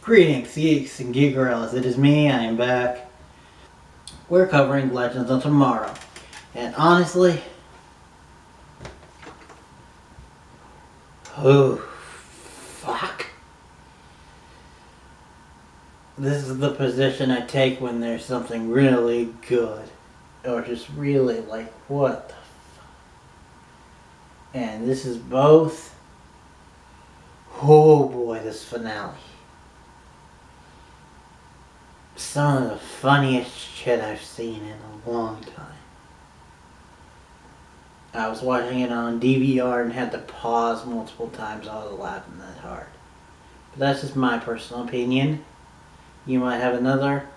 Greetings, geeks and geek gorillas. It is me. I am back. We're covering Legends of Tomorrow, and honestly, oh fuck, this is the position I take when there's something really good, or just really like what the fuck. And this is both. Oh boy, this finale. Some of the funniest shit I've seen in a long time. I was watching it on DVR and had to pause multiple times. I was laughing that hard. But that's just my personal opinion. You might have another.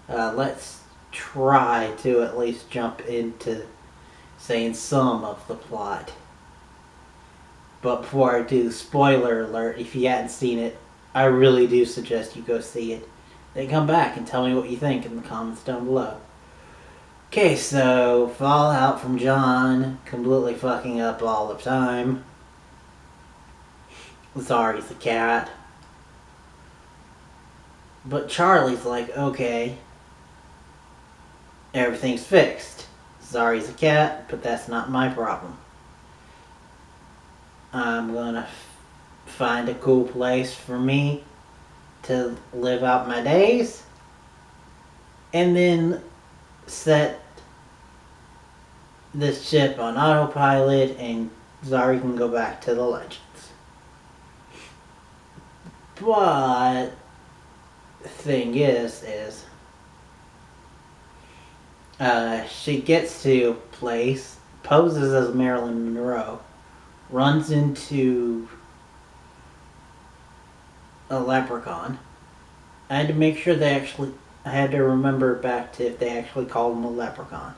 Let's try to at least jump into saying some of the plot. But before I do, spoiler alert, if you hadn't seen it, I really do suggest you go see it. Then come back and tell me what you think in the comments down below. Okay, so fallout from John completely fucking up all the time. Zari's the cat. But Charlie's like, okay, everything's fixed. Zari's a cat, but that's not my problem. I'm gonna find a cool place for me to live out my days. And then set this ship on autopilot and Zari can go back to the Legends. But the thing is she gets to a place, poses as Marilyn Monroe, runs into a leprechaun. I had to make sure I had to remember back to if they actually called him a leprechaun.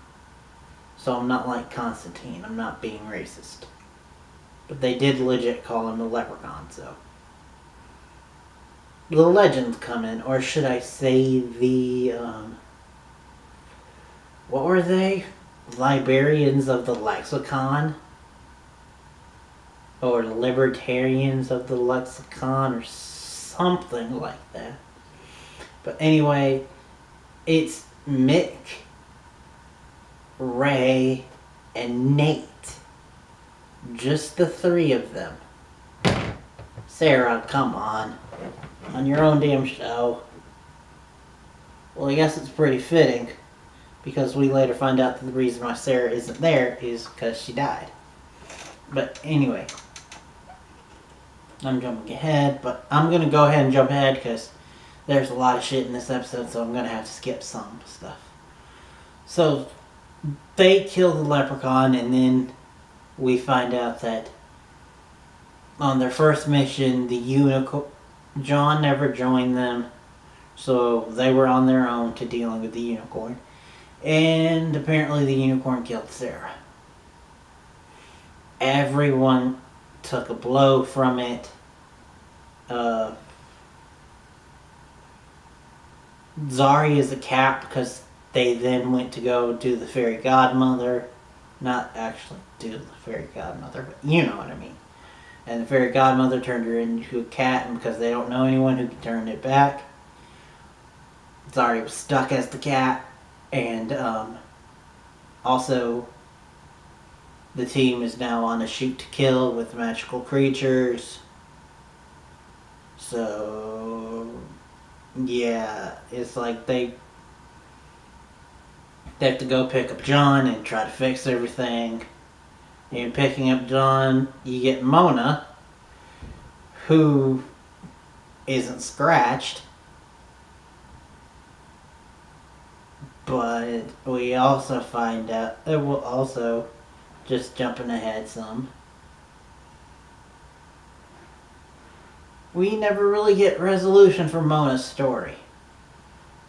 So I'm not like Constantine. I'm not being racist. But they did legit call him a leprechaun, so. The Legends come in, or should I say the, what were they? Librarians of the Lexicon? Or Libertarians of the Lexicon, or something like that. But anyway, it's Mick, Ray, and Nate. Just the three of them. Sarah, come on. On your own damn show. Well, I guess it's pretty fitting, because we later find out that the reason why Sarah isn't there is because she died. But anyway, I'm jumping ahead, but I'm going to go ahead and jump ahead because there's a lot of shit in this episode, so I'm going to have to skip some stuff. So, they kill the leprechaun, and then we find out that on their first mission, the unicorn... John never joined them, so they were on their own to dealing with the unicorn. And apparently the unicorn killed Sarah. Everyone took a blow from it. Zari is a cat because they then went to go do the fairy godmother. Not actually do the fairy godmother, but you know what I mean. And the fairy godmother turned her into a cat, and because they don't know anyone who can turn it back, Zari was stuck as the cat. And also, the team is now on a shoot to kill with magical creatures. So, yeah, it's like they have to go pick up John and try to fix everything. And picking up John, you get Mona, who isn't scratched. But we also find out, it will also, just jumping ahead some, we never really get resolution for Mona's story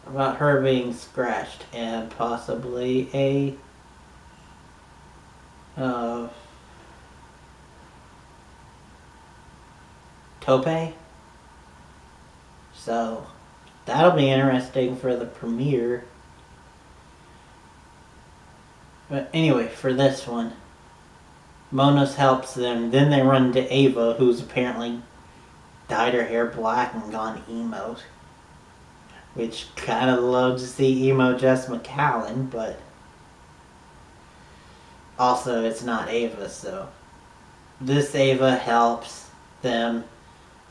about her being scratched and possibly a tope. So that'll be interesting for the premiere. But anyway, for this one, Monos helps them. Then they run into Ava, who's apparently dyed her hair black and gone emo. Which kind of love to see emo Jess McCallan, but also it's not Ava, so this Ava helps them.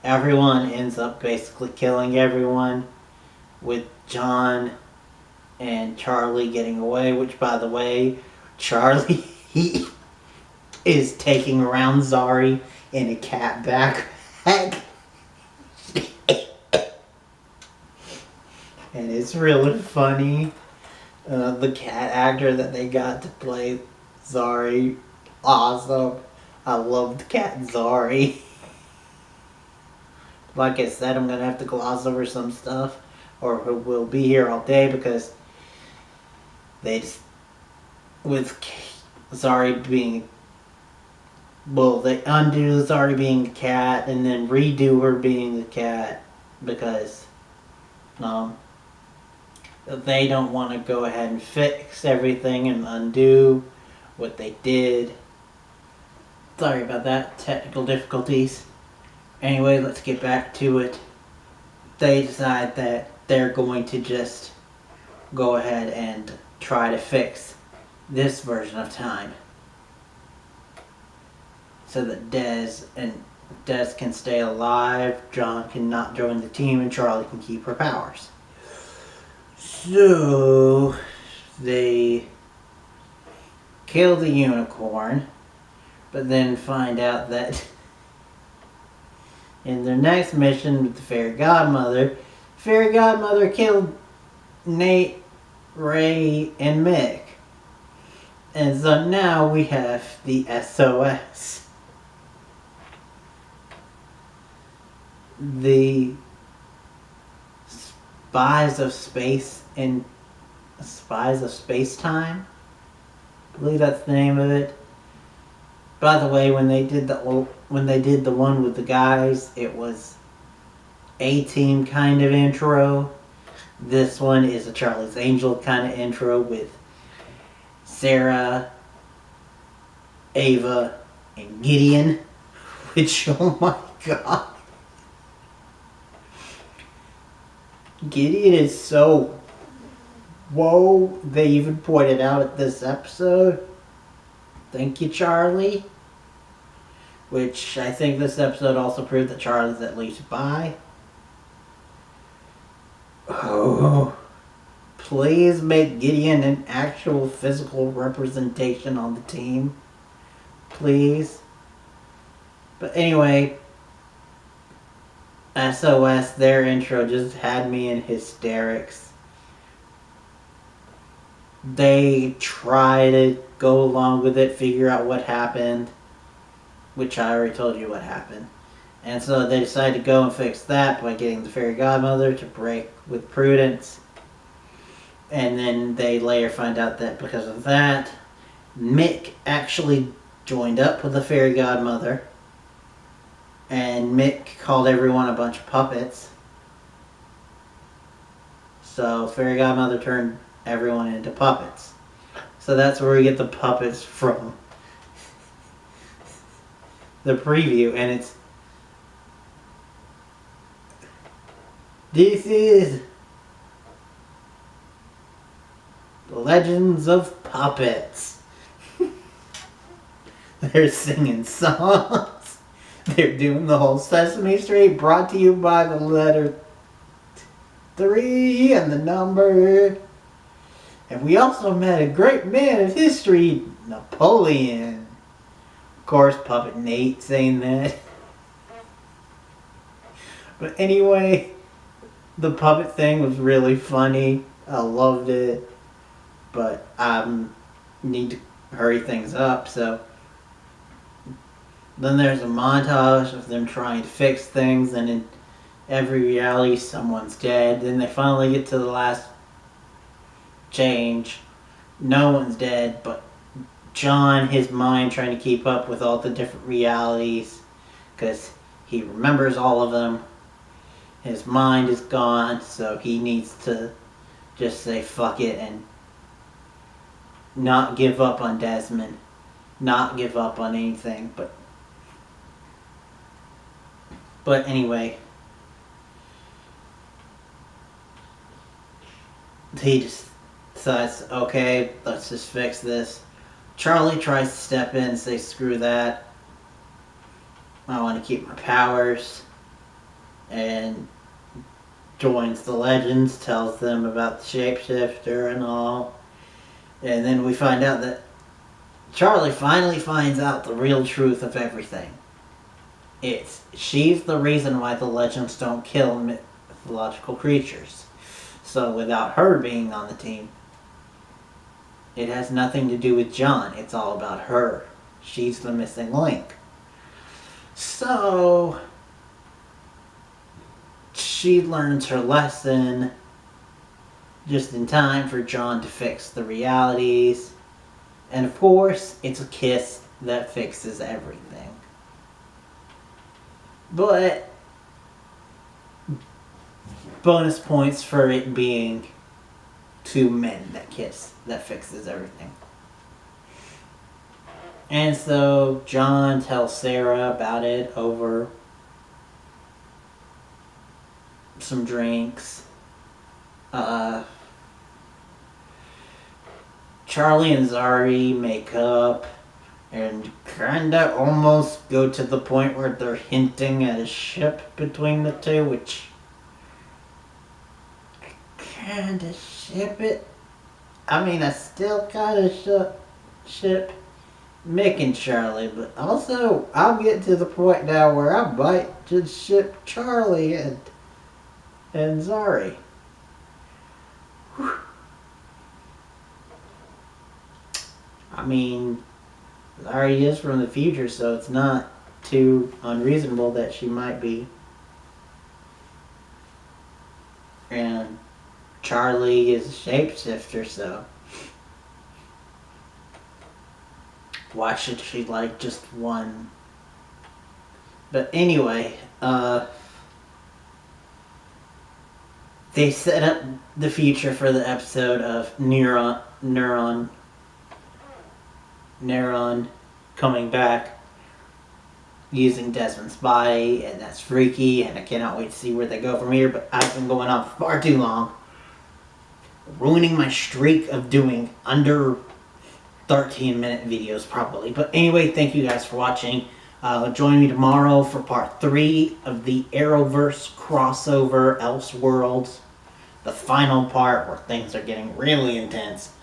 Everyone ends up basically killing everyone, with John and Charlie getting away, which, by the way, Charlie he is taking around Zari in a cat backpack. And it's really funny. The cat actor that they got to play Zari, awesome. I loved Cat Zari. Like I said, I'm going to have to gloss over some stuff, or we'll be here all day, because they just, with Zari being, well, they undo Zari being a cat and then redo her being a cat because they don't want to go ahead and fix everything and undo what they did. Sorry about that, technical difficulties. Anyway, let's get back to it. They decide that they're going to just go ahead and try to fix this version of time so that Des can stay alive, John can not join the team, and Charlie can keep her powers. So they kill the unicorn, but then find out that in their next mission with the fairy godmother killed Nate, Ray, and Mick. And so now we have the SOS. The Spies of Space and Spies of Space-Time, I believe that's the name of it. By the way, when they did the one with the guys, it was A-Team kind of intro. This one is a Charlie's Angel kind of intro with Sarah, Ava, and Gideon. Which, oh my god. Gideon is so... Whoa, they even pointed out at this episode. Thank you, Charlie. Which I think this episode also proved that Charlie's at least bi. Oh, please make Gideon an actual physical representation on the team. Please. But anyway, SOS, their intro just had me in hysterics. They try to go along with it, figure out what happened, which I already told you what happened. And so they decide to go and fix that by getting the fairy godmother to break with Prudence. And then they later find out that because of that, Mick actually joined up with the fairy godmother. And Mick called everyone a bunch of puppets. So fairy godmother turned everyone into puppets. So that's where we get the puppets from. The preview, and it's... This is the Legends of Puppets. They're singing songs. They're doing the whole Sesame Street, brought to you by the letter 3 and the number. And we also met a great man of history, Napoleon. Of course, Puppet Nate saying that. But anyway, the puppet thing was really funny. I loved it. But I need to hurry things up, so... Then there's a montage of them trying to fix things, and in every reality someone's dead. Then they finally get to the last change. No one's dead, but John, his mind trying to keep up with all the different realities, because he remembers all of them. His mind is gone, so he needs to just say fuck it and not give up on Desmond. Not give up on anything, but But anyway, he just decides, okay, let's just fix this. Charlie tries to step in and say, screw that. I want to keep my powers. And joins the legends, tells them about the shapeshifter and all. And then we find out that Charlie finally finds out the real truth of everything. She's the reason why the legends don't kill mythological creatures. So without her being on the team, it has nothing to do with John. It's all about her. She's the missing link. So she learns her lesson just in time for John to fix the realities. And of course, it's a kiss that fixes everything. But bonus points for it being two men that kiss that fixes everything. And so John tells Sarah about it over some drinks. Charlie and Zari make up and kinda almost go to the point where they're hinting at a ship between the two, which kinda ship it. I mean, I still kinda ship Mick and Charlie, but also I'll get to the point now where I might just ship Charlie and Zari. Whew. I mean, Zari is from the future, so it's not too unreasonable that she might be. And Charlie is a shapeshifter, so why should she like just one? But anyway, they set up the future for the episode of Neuron coming back using Desmond's body, and that's freaky, and I cannot wait to see where they go from here. But I've been going on far too long, ruining my streak of doing under 13-minute videos probably. But anyway, thank you guys for watching. Join me tomorrow for part 3 of the Arrowverse crossover Elseworlds, the final part where things are getting really intense.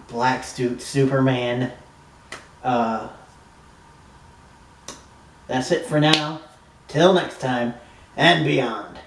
Black Suit Superman. That's it for now. Till next time, and beyond.